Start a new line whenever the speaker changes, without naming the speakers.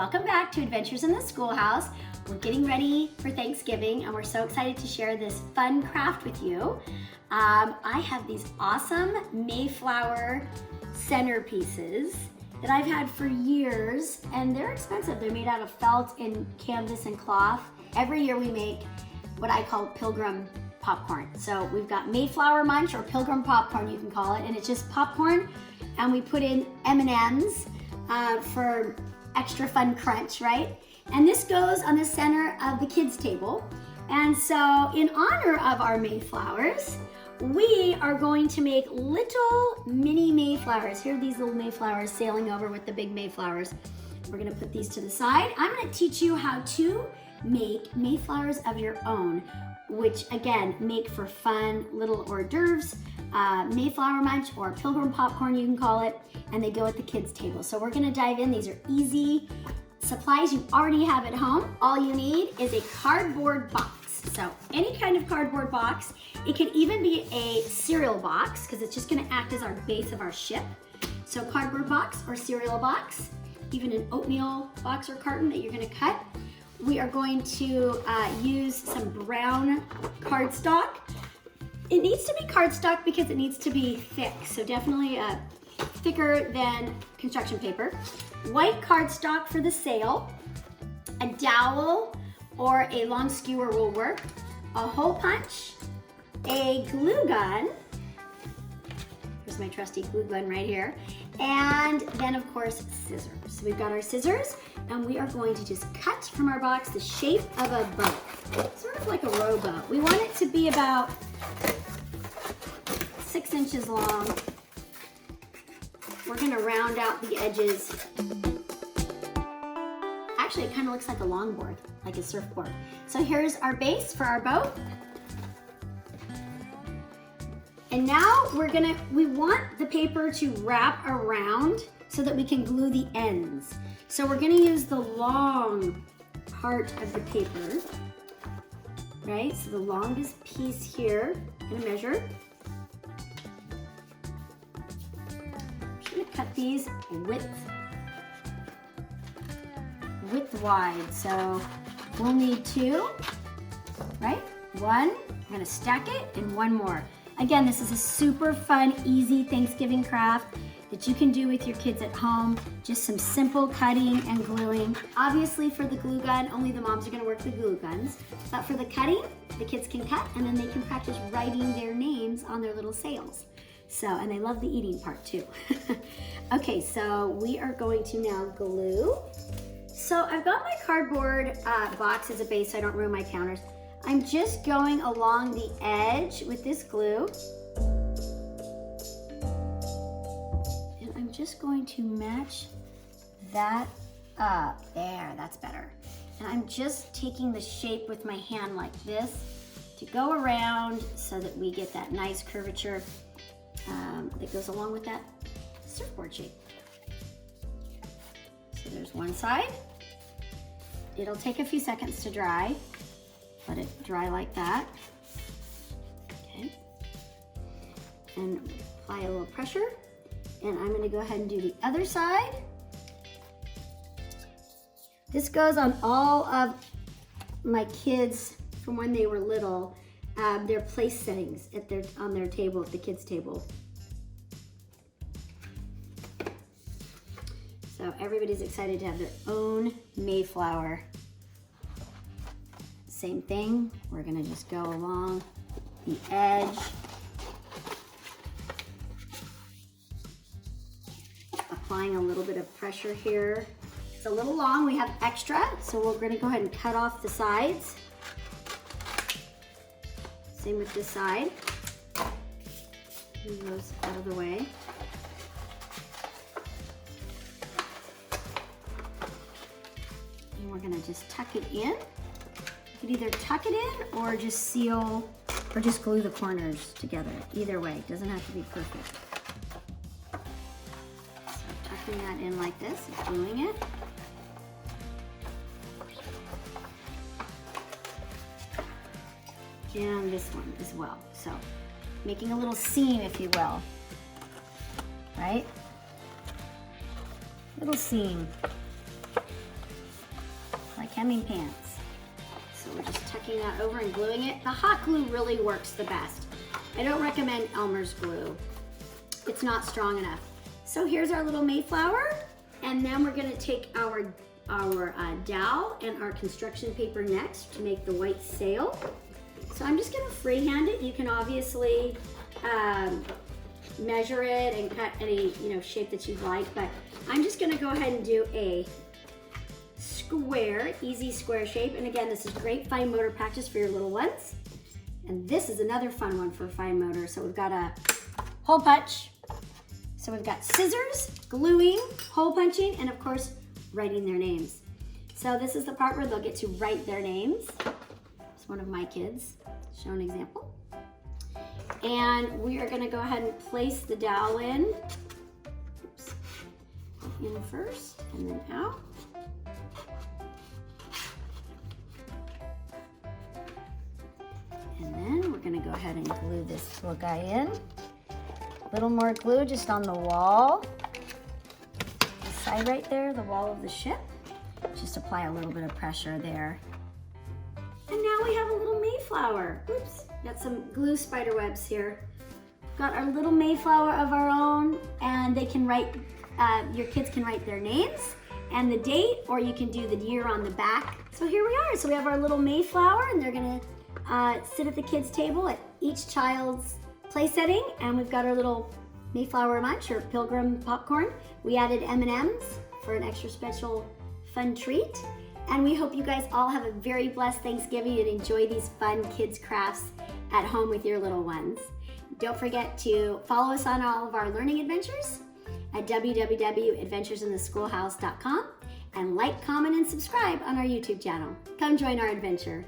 Welcome back to Adventures in the Schoolhouse. We're getting ready for Thanksgiving and we're so excited to share this fun craft with you. I have these awesome Mayflower centerpieces that I've had for years, and they're expensive. They're made out of felt and canvas and cloth. Every year we make what I call pilgrim popcorn. So we've got Mayflower Munch, or pilgrim popcorn you can call it, and it's just popcorn, and we put in M&Ms for extra fun crunch, right? And this goes on the center of the kids' table. And so in honor of our Mayflowers, we are going to make little mini Mayflowers. Here are these little Mayflowers sailing over with the big Mayflowers. We're gonna put these to the side. I'm gonna teach you how to make Mayflowers of your own, which again, make for fun little hors d'oeuvres, Mayflower Munch or pilgrim popcorn you can call it, and they go at the kids' table. So we're gonna dive in. These are easy supplies you already have at home. All you need is a cardboard box. So any kind of cardboard box. It could even be a cereal box because it's just gonna act as our base of our ship. So cardboard box or cereal box, even an oatmeal box or carton that you're gonna cut. We are going to use some brown cardstock. It needs to be cardstock because it needs to be thick, so definitely thicker than construction paper. White cardstock for the sail, a dowel or a long skewer will work, a hole punch, a glue gun, here's my trusty glue gun right here, and then of course scissors. So we've got our scissors, and we are going to just cut from our box the shape of a boat, sort of like a rowboat. We want it to be about 6 inches long. We're gonna round out the edges. Actually, it kind of looks like a longboard, like a surfboard. So here's our base for our boat. And now we want the paper to wrap around so that we can glue the ends. So we're gonna use the long part of the paper, right? So the longest piece here, I'm gonna measure. I'm just gonna cut these width wide. So we'll need 2, right? 1, I'm gonna stack it, and 1 more. Again, this is a super fun, easy Thanksgiving craft that you can do with your kids at home. Just some simple cutting and gluing. Obviously for the glue gun, only the moms are gonna work the glue guns. But for the cutting, the kids can cut, and then they can practice writing their names on their little sails. So, and they love the eating part too. Okay, so we are going to now glue. So I've got my cardboard box as a base so I don't ruin my counters. I'm just going along the edge with this glue. And I'm just going to match that up. There, that's better. And I'm just taking the shape with my hand like this to go around so that we get that nice curvature that goes along with that surfboard shape. So there's one side. It'll take a few seconds to dry. Let it dry like that. Okay. And apply a little pressure. And I'm gonna go ahead and do the other side. This goes on all of my kids from when they were little, their place settings on their table, at the kids' table. So everybody's excited to have their own Mayflower. Same thing, we're gonna just go along the edge. Applying a little bit of pressure here. It's a little long, we have extra, so we're gonna go ahead and cut off the sides. Same with this side. Move those out of the way. And we're gonna just tuck it in. You could either tuck it in or just seal or just glue the corners together. Either way, it doesn't have to be perfect. So tucking that in like this and gluing it. And this one as well. So making a little seam, if you will, right? Little seam. like hemming pants. So we're just tucking that over and gluing it. The hot glue really works the best. I don't recommend Elmer's glue. It's not strong enough. So here's our little Mayflower, and then we're gonna take our dowel and our construction paper next to make the white sail. So I'm just gonna freehand it. You can obviously measure it and cut any shape that you'd like, but I'm just gonna go ahead and do a square, easy square shape. And again, this is great fine motor practice for your little ones. And this is another fun one for fine motor. So we've got a hole punch. So we've got scissors, gluing, hole punching, and of course, writing their names. So this is the part where they'll get to write their names. It's one of my kids. Show an example. And we are gonna go ahead and place the dowel in. Oops. In first, and then out. And then we're gonna go ahead and glue this little guy in. A little more glue just on the wall. The side right there, the wall of the ship. Just apply a little bit of pressure there. And now we have a little Mayflower. Oops, got some glue spider webs here. Got our little Mayflower of our own, and they can write, your kids can write their names and the date, or you can do the year on the back. So here we are. So we have our little Mayflower, and they're gonna sit at the kids' table at each child's play setting, and we've got our little Mayflower lunch or pilgrim popcorn. We added M&Ms for an extra special fun treat. And we hope you guys all have a very blessed Thanksgiving and enjoy these fun kids crafts at home with your little ones. Don't forget to follow us on all of our learning adventures at www.adventuresintheschoolhouse.com, and like, comment, and subscribe on our YouTube channel. Come join our adventure.